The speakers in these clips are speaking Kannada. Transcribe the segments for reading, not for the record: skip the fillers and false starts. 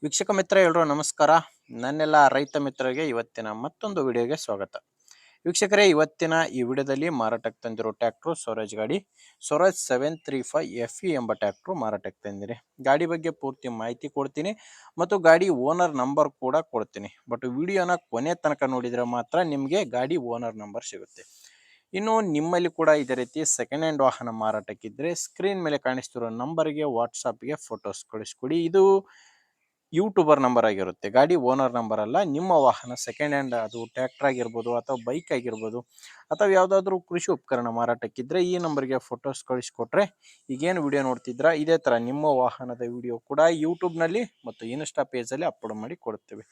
ವೀಕ್ಷಕ ಮಿತ್ರ ಎಲ್ಲರೂ ನಮಸ್ಕಾರ. ನನ್ನೆಲ್ಲ ರೈತ ಮಿತ್ರರಿಗೆ ಇವತ್ತಿನ ಮತ್ತೊಂದು ವಿಡಿಯೋಗೆ ಸ್ವಾಗತ. ವೀಕ್ಷಕರೇ, ಇವತ್ತಿನ ಈ ವಿಡಿಯೋದಲ್ಲಿ ಮಾರಾಟಕ್ಕೆ ತಂದಿರೋ ಟ್ರ್ಯಾಕ್ಟರ್ ಸ್ವರಾಜ್ ಗಾಡಿ ಸ್ವರಾಜ್ 735 FE ಎಂಬ ಟ್ರ್ಯಾಕ್ಟರ್ ಮಾರಾಟಕ್ಕೆ ತಂದಿರಿ. ಗಾಡಿ ಬಗ್ಗೆ ಪೂರ್ತಿ ಮಾಹಿತಿ ಕೊಡ್ತೀನಿ ಮತ್ತು ಗಾಡಿ ಓನರ್ ನಂಬರ್ ಕೂಡ ಕೊಡ್ತೀನಿ. ಬಟ್ ವಿಡಿಯೋನ ಕೊನೆ ತನಕ ನೋಡಿದರೆ ಮಾತ್ರ ನಿಮಗೆ ಗಾಡಿ ಓನರ್ ನಂಬರ್ ಸಿಗುತ್ತೆ. ಇನ್ನು ನಿಮ್ಮಲ್ಲಿ ಕೂಡ ಇದೇ ರೀತಿ ಸೆಕೆಂಡ್ ಹ್ಯಾಂಡ್ ವಾಹನ ಮಾರಾಟಕ್ಕಿದ್ರೆ ಸ್ಕ್ರೀನ್ ಮೇಲೆ ಕಾಣಿಸ್ತಿರೋ ನಂಬರ್ಗೆ ವಾಟ್ಸಾಪ್ಗೆ ಫೋಟೋಸ್ ಕಳಿಸ್ಕೊಡಿ. ಇದು ಯೂಟ್ಯೂಬರ್ ನಂಬರ್ ಆಗಿರುತ್ತೆ, ಗಾಡಿ ಓನರ್ ನಂಬರ್ ಅಲ್ಲ. ನಿಮ್ಮ ವಾಹನ ಸೆಕೆಂಡ್ ಹ್ಯಾಂಡ್, ಅದು ಟ್ರ್ಯಾಕ್ಟರ್ ಆಗಿರ್ಬೋದು ಅಥವಾ ಬೈಕ್ ಆಗಿರ್ಬೋದು ಅಥವಾ ಯಾವುದಾದ್ರೂ ಕೃಷಿ ಉಪಕರಣ ಮಾರಾಟಕ್ಕಿದ್ರೆ ಈ ನಂಬರ್ಗೆ ಫೋಟೋಸ್ ಕಳಿಸ್ಕೊಟ್ರೆ ಈಗೇನು ವಿಡಿಯೋ ನೋಡ್ತಿದ್ರ ಇದೇ ಥರ ನಿಮ್ಮ ವಾಹನದ ವಿಡಿಯೋ ಕೂಡ ಯೂಟ್ಯೂಬ್ನಲ್ಲಿ ಮತ್ತು ಇನ್ಸ್ಟಾ ಪೇಜಲ್ಲಿ ಅಪ್ಲೋಡ್ ಮಾಡಿ ಕೊಡ್ತೇವೆ.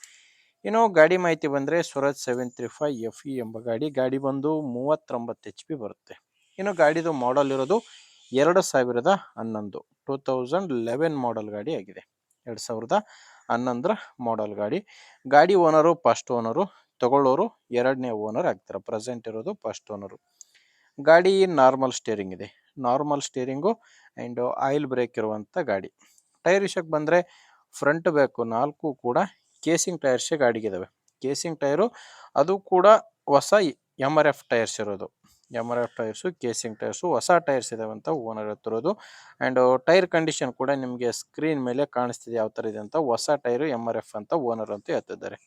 ಇನ್ನು ಗಾಡಿ ಮಾಹಿತಿ ಬಂದರೆ ಸ್ವರಾಜ್ 735 FE ಎಂಬ ಗಾಡಿ ಬಂದು 39 HP ಬರುತ್ತೆ. ಇನ್ನು ಗಾಡಿದು ಮಾಡಲ್ ಇರೋದು 2011 2011 ಮಾಡಲ್ ಗಾಡಿ ಆಗಿದೆ. 2011 ಮಾಡಲ್ ಗಾಡಿ ಓನರು ಫಸ್ಟ್ ಓನರು, ತಗೊಳ್ಳೋರು ಎರಡನೇ ಓನರ್ ಆಗ್ತಾರೆ. ಪ್ರೆಸೆಂಟ್ ಇರೋದು ಫಸ್ಟ್ ಓನರು. ಗಾಡಿ ನಾರ್ಮಲ್ ಸ್ಟೇರಿಂಗ್ ಇದೆ, normal steering and oil brake ಇರುವಂಥ ಗಾಡಿ. ಟೈರ್ ವಿಷಯಕ್ಕೆ ಬಂದರೆ ಫ್ರಂಟ್ ಬ್ಯಾಕು ನಾಲ್ಕು ಕೂಡ ಕೇಸಿಂಗ್ ಟೈರ್ಸೇ ಗಾಡಿಗಿದ್ದಾವೆ. ಕೇಸಿಂಗ್ ಟೈರು ಅದು ಕೂಡ ಹೊಸ MRF ಟೈರ್ಸ್ ಇರೋದು. MRF ಟೈರ್ಸು, ಕೇಸಿಂಗ್ ಟೈರ್ಸು, ಹೊಸ ಟೈರ್ಸ್ ಇದಾವೆ ಅಂತ ಓನರ್ ಹೇಳ್ತಿರೋದು. ಆ್ಯಂಡ್ ಟೈರ್ ಕಂಡೀಷನ್ ಕೂಡ ನಿಮಗೆ ಸ್ಕ್ರೀನ್ ಮೇಲೆ ಕಾಣಿಸ್ತಿದೆ ಯಾವ ಥರ ಇದೆ ಅಂತ. ಹೊಸ ಟೈರು MRF ಅಂತ ಓನರ್ ಅಂತ ಹೇಳ್ತಿದ್ದಾರೆ.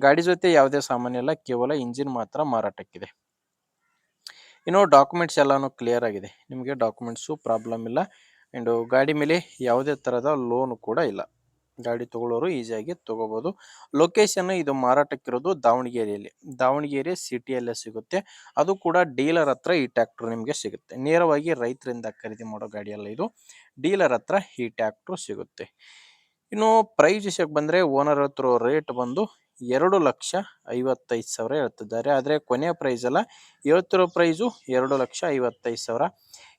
ಗಾಡಿ ಜೊತೆ ಯಾವುದೇ ಸಾಮಾನ್ಯ ಇಲ್ಲ, ಕೇವಲ ಇಂಜಿನ್ ಮಾತ್ರ ಮಾರಾಟಕ್ಕಿದೆ. ಇನ್ನು ಡಾಕ್ಯುಮೆಂಟ್ಸ್ ಎಲ್ಲಾನು ಕ್ಲಿಯರ್ ಆಗಿದೆ, ನಿಮಗೆ ಡಾಕ್ಯುಮೆಂಟ್ಸು ಪ್ರಾಬ್ಲಮ್ ಇಲ್ಲ. ಆ್ಯಂಡ್ ಗಾಡಿ ಮೇಲೆ ಯಾವುದೇ ಥರದ ಲೋನು ಕೂಡ ಇಲ್ಲ. ಗಾಡಿ ತಗೊಳ್ಳೋರು ಈಸಿಯಾಗಿ ತಗೋಬೋದು. ಲೊಕೇಶನ್ ಇದು ಮಾರಾಟಕ್ಕಿರೋದು ದಾವಣಗೆರೆ ಸಿಟಿಯಲ್ಲೇ ಸಿಗುತ್ತೆ. ಅದು ಕೂಡ ಡೀಲರ್ ಹತ್ರ ಈ ಟ್ರ್ಯಾಕ್ಟರ್ ನಿಮಗೆ ಸಿಗುತ್ತೆ. ನೇರವಾಗಿ ರೈತರಿಂದ ಖರೀದಿ ಮಾಡೋ ಗಾಡಿ ಅಲ್ಲ ಇದು, ಡೀಲರ್ ಹತ್ರ ಈ ಟ್ರ್ಯಾಕ್ಟರ್ ಸಿಗುತ್ತೆ. ಇನ್ನು ಪ್ರೈಸ್ ವಿಷಯಕ್ಕೆ ಬಂದರೆ ಓನರ್ ಹತ್ರ ರೇಟ್ ಬಂದು 2,55,000 ಹೇಳ್ತಿದ್ದಾರೆ. ಆದರೆ ಕೊನೆಯ ಪ್ರೈಸ್ ಅಲ್ಲ, ಹೇಳ್ತಿರೋ ಪ್ರೈಸು 2,55,000.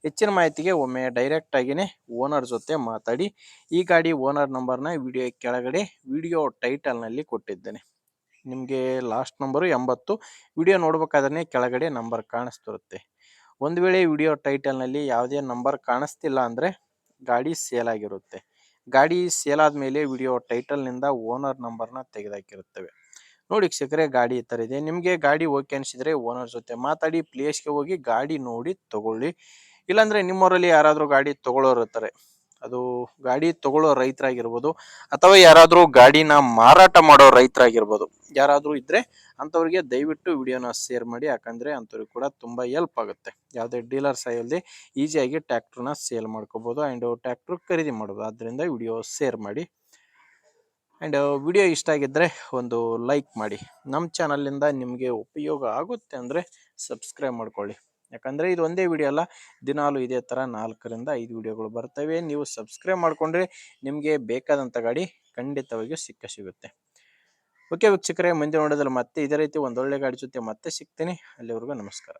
ಹೆಚ್ಚಿನ ಮಾಹಿತಿಗೆ ಒಮ್ಮೆ ಡೈರೆಕ್ಟ್ ಆಗಿನೇ ಓನರ್ ಜೊತೆ ಮಾತಾಡಿ. ಈ ಗಾಡಿ ಓನರ್ ನಂಬರ್ನ ವಿಡಿಯೋ ಕೆಳಗಡೆ ವಿಡಿಯೋ ಟೈಟಲ್ನಲ್ಲಿ ಕೊಟ್ಟಿದ್ದೇನೆ. ನಿಮಗೆ ಲಾಸ್ಟ್ ನಂಬರು 80. ವಿಡಿಯೋ ನೋಡ್ಬೇಕಾದ್ರೆ ಕೆಳಗಡೆ ನಂಬರ್ ಕಾಣಿಸ್ತಿರುತ್ತೆ. ಒಂದು ವೇಳೆ ವಿಡಿಯೋ ಟೈಟಲ್ನಲ್ಲಿ ಯಾವುದೇ ನಂಬರ್ ಕಾಣಿಸ್ತಿಲ್ಲ ಅಂದರೆ ಗಾಡಿ ಸೇಲ್ ಆಗಿರುತ್ತೆ. ಗಾಡಿ ಸೇಲ್ ಆದಮೇಲೆ ವಿಡಿಯೋ ಟೈಟಲ್ನಿಂದ ಓನರ್ ನಂಬರ್ನ ತೆಗೆದಾಕಿರುತ್ತೇವೆ. ನೋಡಿ ವೀಕ್ಷಕರೇ, ಗಾಡಿ ಈ ಥರ ಇದೆ. ನಿಮಗೆ ಗಾಡಿ ಓಕೆ ಅನಿಸಿದರೆ ಓನರ್ ಜೊತೆ ಮಾತಾಡಿ ಪ್ಲೇಸ್ಗೆ ಹೋಗಿ ಗಾಡಿ ನೋಡಿ ತಗೊಳ್ಳಿ. ಇಲ್ಲಾಂದರೆ ನಿಮ್ಮವರಲ್ಲಿ ಯಾರಾದರೂ ಗಾಡಿ ತಗೊಳ್ಳೋರು ಇರ್ತಾರೆ, ಅದು ಗಾಡಿ ತಗೊಳ್ಳೋ ರೈತರಾಗಿರ್ಬೋದು ಅಥವಾ ಯಾರಾದರೂ ಗಾಡಿನ ಮಾರಾಟ ಮಾಡೋ ರೈತರಾಗಿರ್ಬೋದು, ಯಾರಾದರೂ ಇದ್ದರೆ ಅಂಥವ್ರಿಗೆ ದಯವಿಟ್ಟು ವಿಡಿಯೋನ ಶೇರ್ ಮಾಡಿ. ಯಾಕಂದರೆ ಅಂಥವ್ರಿಗೆ ಕೂಡ ತುಂಬ ಹೆಲ್ಪ್ ಆಗುತ್ತೆ. ಯಾವುದೇ ಡೀಲರ್ ಸಹಾಯಲ್ಲದೆ ಈಸಿಯಾಗಿ ಟ್ರ್ಯಾಕ್ಟ್ರನ್ನ ಸೇಲ್ ಮಾಡ್ಕೋಬೋದು ಆ್ಯಂಡ್ ಟ್ರ್ಯಾಕ್ಟ್ರ್ ಖರೀದಿ ಮಾಡ್ಬೋದು. ಆದ್ದರಿಂದ ವಿಡಿಯೋ ಶೇರ್ ಮಾಡಿ. ಆ್ಯಂಡ್ ವಿಡಿಯೋ ಇಷ್ಟ ಆಗಿದ್ದರೆ ಒಂದು ಲೈಕ್ ಮಾಡಿ. ನಮ್ಮ ಚಾನಲಿಂದ ನಿಮಗೆ ಉಪಯೋಗ ಆಗುತ್ತೆ ಅಂದರೆ ಸಬ್ಸ್ಕ್ರೈಬ್ ಮಾಡ್ಕೊಳ್ಳಿ. ಯಾಕಂದರೆ ಇದು ಒಂದೇ ವಿಡಿಯೋ ಅಲ್ಲ, ದಿನಾಲು ಇದೇ ಥರ 4 ರಿಂದ 5 ವಿಡಿಯೋಗಳು ಬರ್ತವೆ. ನೀವು ಸಬ್ಸ್ಕ್ರೈಬ್ ಮಾಡಿಕೊಂಡ್ರೆ ನಿಮಗೆ ಬೇಕಾದಂಥ ಗಾಡಿ ಖಂಡಿತವಾಗಿಯೂ ಸಿಗುತ್ತೆ. ಓಕೆ ವೀಕ್ಷಕರೇ, ಮುಂದೆ ನೋಡೋದ್ರಲ್ಲಿ ಮತ್ತೆ ಇದೇ ರೀತಿ ಒಂದೊಳ್ಳೆ ಗಾಡಿ ಜೊತೆ ಮತ್ತೆ ಸಿಗ್ತೀನಿ. ಅಲ್ಲಿವರೆಗೂ ನಮಸ್ಕಾರ.